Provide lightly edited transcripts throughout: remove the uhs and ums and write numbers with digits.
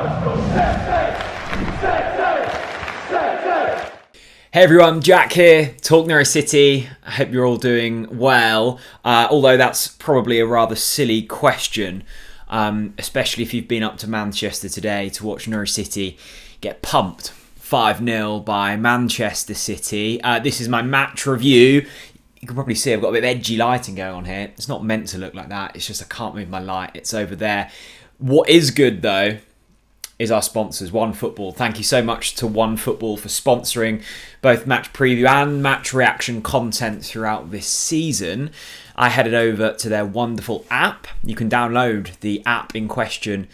Hey everyone, Jack here, TalkNorwichCity. I hope you're all doing well, although that's probably a rather silly question, especially if you've been up to Manchester today to watch Norwich City get pumped 5-0 by Manchester City. This is my match review. You can probably see I've got a bit of edgy lighting going on here. It's not meant to look like that, it's just I can't move my light, it's over there. What is good though is our sponsors, OneFootball. Thank you so much to OneFootball for sponsoring both match preview and match reaction content throughout this season. I headed over to their wonderful app. You can download the app in question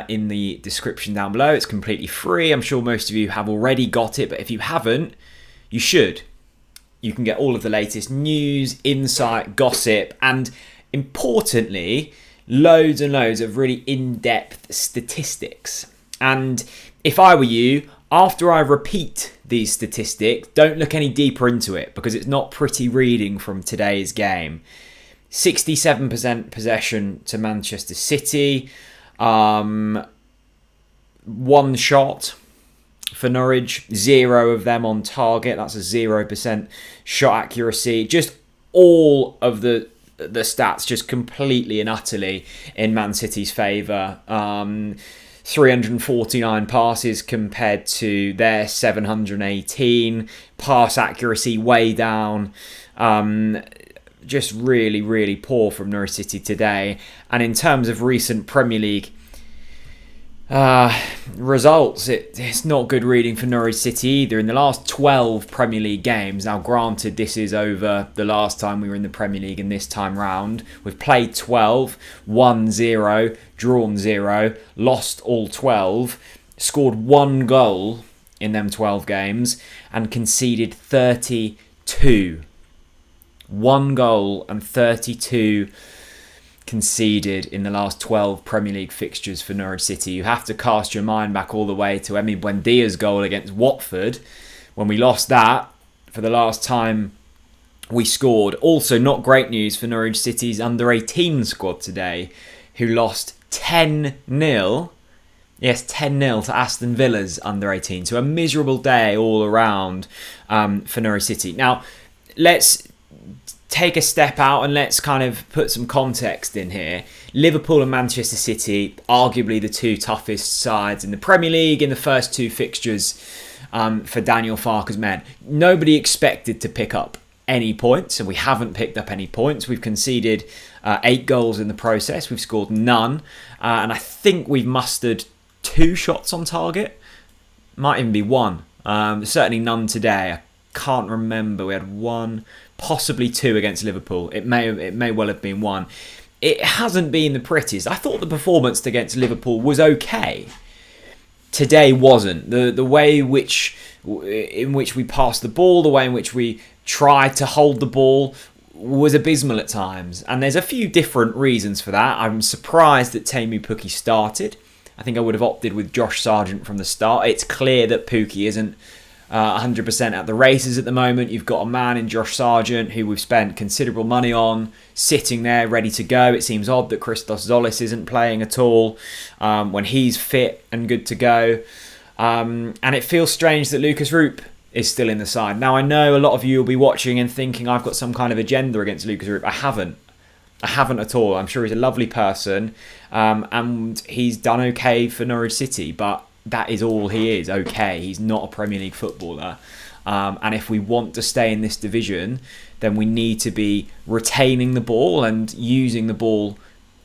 in the description down below. It's completely free. I'm sure most of you have already got it, but if you haven't, you should. You can get all of the latest news, insight, gossip, and importantly, loads and loads of really in-depth statistics. And if I were you, after I repeat these statistics, don't look any deeper into it because it's not pretty reading from today's game. 67% possession to Manchester City. One shot for Norwich. 0 of them on target. That's a 0% shot accuracy. Just all of the stats just completely and utterly in Man City's favour. 349 passes compared to their 718. Pass accuracy way down. Just really, really poor from Norwich City today. And in terms of recent Premier League results, it's not good reading for Norwich City either. In the last 12 Premier League games, now granted this is over the last time we were in the Premier League and this time round, we've played 12, won 0, drawn 0, lost all 12, scored 1 goal in them 12 games and conceded 32. 1 goal and 32 conceded in the last 12 Premier League fixtures for Norwich City. You have to cast your mind back all the way to Emi Buendia's goal against Watford when we lost that for the last time we scored. Also, not great news for Norwich City's under-18 squad today, who lost 10-0. Yes, 10-0 to Aston Villa's under-18. So a miserable day all around for Norwich City. Now, let's take a step out and let's kind of put some context in here. Liverpool and Manchester City, arguably the two toughest sides in the Premier League in the first 2 fixtures for Daniel Farke's men. Nobody expected to pick up any points, and we haven't picked up any points. We've conceded 8 goals in the process. We've scored none, and I think we've mustered 2 shots on target. Might even be 1. Certainly none today. I can't remember. We had 1, possibly 2 against Liverpool. It may well have been 1. It hasn't been the prettiest. I thought the performance against Liverpool was okay. Today wasn't. The way in which we passed the ball, the way in which we tried to hold the ball was abysmal at times. And there's a few different reasons for that. I'm surprised that Teemu Pukki started. I think I would have opted with Josh Sargent from the start. It's clear that Pukki isn't 100% at the races at the moment. You've got a man in Josh Sargent who we've spent considerable money on, sitting there ready to go. It seems odd that Christos Zolis isn't playing at all when he's fit and good to go. And it feels strange that Lucas Rupp is still in the side. Now, I know a lot of you will be watching and thinking I've got some kind of agenda against Lucas Rupp. I haven't at all. I'm sure he's a lovely person and he's done okay for Norwich City, but that is all he is, okay. He's not a Premier League footballer. And if we want to stay in this division, then we need to be retaining the ball and using the ball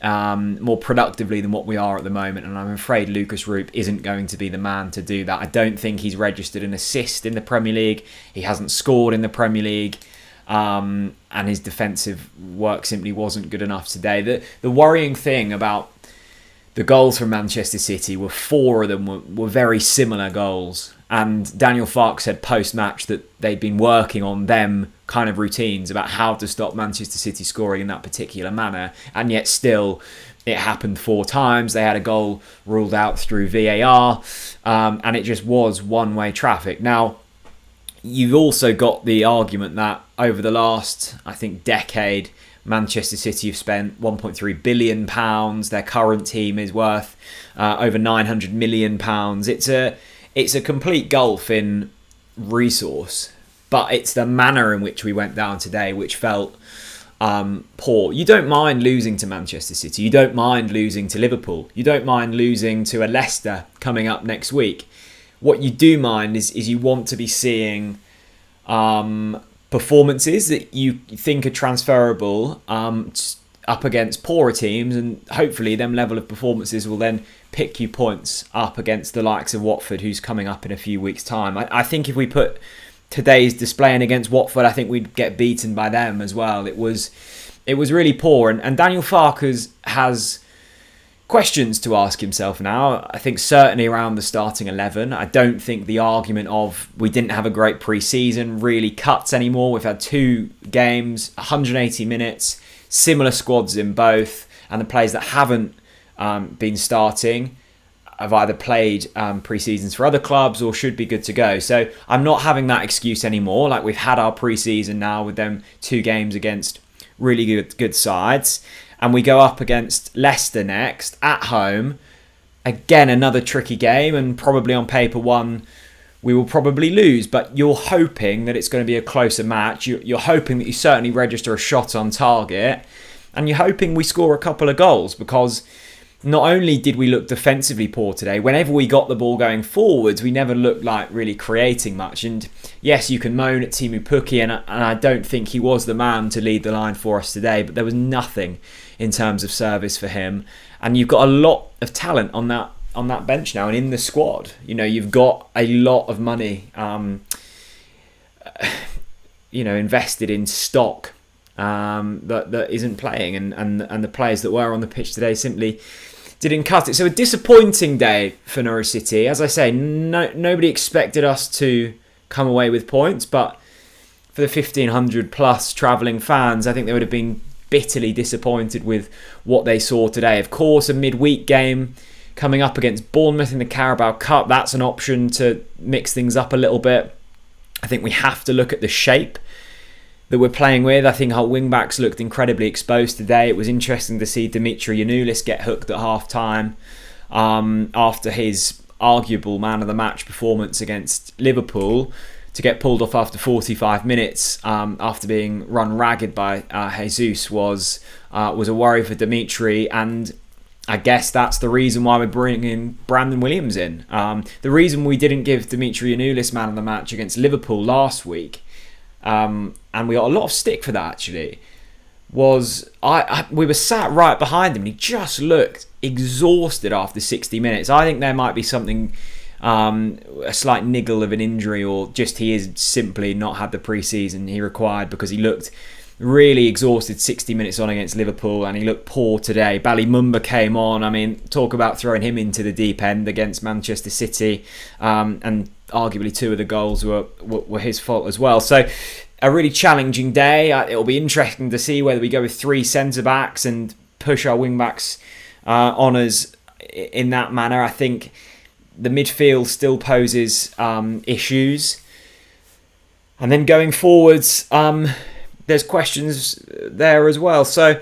more productively than what we are at the moment. And I'm afraid Lucas Rupp isn't going to be the man to do that. I don't think he's registered an assist in the Premier League. He hasn't scored in the Premier League. And his defensive work simply wasn't good enough today. The worrying thing about the goals from Manchester City were 4 of them were very similar goals. And Daniel Farke said post-match that they'd been working on them kind of routines about how to stop Manchester City scoring in that particular manner. And yet still, it happened 4 times. They had a goal ruled out through VAR. And it just was one-way traffic. Now, you've also got the argument that over the last, I think, decade, Manchester City have spent £1.3 billion. Their current team is worth over £900 million. It's a complete gulf in resource, but it's the manner in which we went down today which felt poor. You don't mind losing to Manchester City. You don't mind losing to Liverpool. You don't mind losing to a Leicester coming up next week. What you do mind is you want to be seeing performances that you think are transferable up against poorer teams, and hopefully them level of performances will then pick you points up against the likes of Watford, who's coming up in a few weeks' time. I think if we put today's display in against Watford, I think we'd get beaten by them as well. It was really poor, and Daniel Farke has questions to ask himself now. I think certainly around the starting 11. I don't think the argument of we didn't have a great pre-season really cuts anymore. We've had 2 games, 180 minutes, similar squads in both, and the players that haven't been starting have either played pre-seasons for other clubs or should be good to go. So I'm not having that excuse anymore. Like, we've had our pre-season now with them 2 games against really good sides. And we go up against Leicester next, at home. Again, another tricky game, and probably on paper one we will probably lose. But you're hoping that it's going to be a closer match. You're hoping that you certainly register a shot on target. And you're hoping we score a couple of goals, because not only did we look defensively poor today, whenever we got the ball going forwards, we never looked like really creating much. And yes, you can moan at Timu Pukki, and I don't think he was the man to lead the line for us today, but there was nothing in terms of service for him. And you've got a lot of talent on that bench now and in the squad. You know, you've got a lot of money invested in stock that isn't playing, and the players that were on the pitch today simply didn't cut it. So a disappointing day for Norwich City. As I say, nobody expected us to come away with points, but for the 1,500 plus travelling fans, I think they would have been bitterly disappointed with what they saw today. Of course, a midweek game coming up against Bournemouth in the Carabao Cup, that's an option to mix things up a little bit. I think we have to look at the shape that we're playing with. I think our wing-backs looked incredibly exposed today. It was interesting to see Dimitri Yanoulis get hooked at half-time after his arguable man-of-the-match performance against Liverpool, to get pulled off after 45 minutes after being run ragged by Jesus was a worry for Dimitri, and I guess that's the reason why we're bringing Brandon Williams in. The reason we didn't give Dimitri Yanoulis man of the match against Liverpool last week, and we got a lot of stick for that actually, was we were sat right behind him and he just looked exhausted after 60 minutes. I think there might be something, a slight niggle of an injury, or just he has simply not had the pre-season he required, because he looked really exhausted 60 minutes on against Liverpool, and he looked poor today. Ballymumba came on. I mean, talk about throwing him into the deep end against Manchester City, and arguably 2 of the goals were his fault as well. So a really challenging day. It'll be interesting to see whether we go with 3 centre-backs and push our wing-backs on us in that manner. I think the midfield still poses issues. And then going forwards, there's questions there as well. So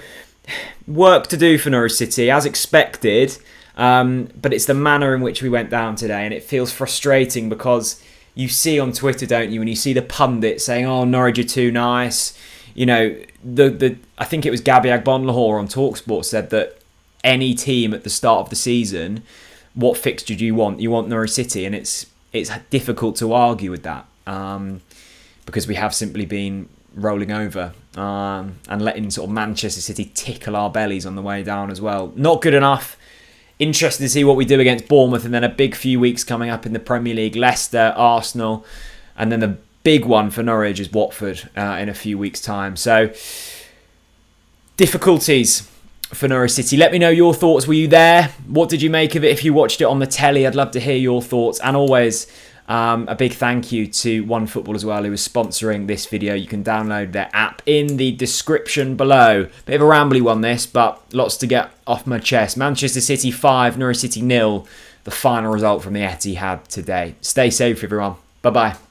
work to do for Norwich City, as expected. But it's the manner in which we went down today. And it feels frustrating because you see on Twitter, don't you, when you see the pundits saying, oh, Norwich are too nice. You know, I think it was Gabby Agbonlahor on TalkSport said that any team at the start of the season, what fixture do you want? You want Norwich City, and it's difficult to argue with that because we have simply been rolling over and letting sort of Manchester City tickle our bellies on the way down as well. Not good enough. Interested to see what we do against Bournemouth, and then a big few weeks coming up in the Premier League. Leicester, Arsenal, and then the big one for Norwich is Watford in a few weeks' time. So difficulties for Norwich City. Let me know your thoughts. Were you there? What did you make of it? If you watched it on the telly, I'd love to hear your thoughts. And always, a big thank you to OneFootball as well, who is sponsoring this video. You can download their app in the description below. Bit of a rambly one this, but lots to get off my chest. Manchester City 5, Norwich City 0. The final result from the Etihad today. Stay safe, everyone. Bye-bye.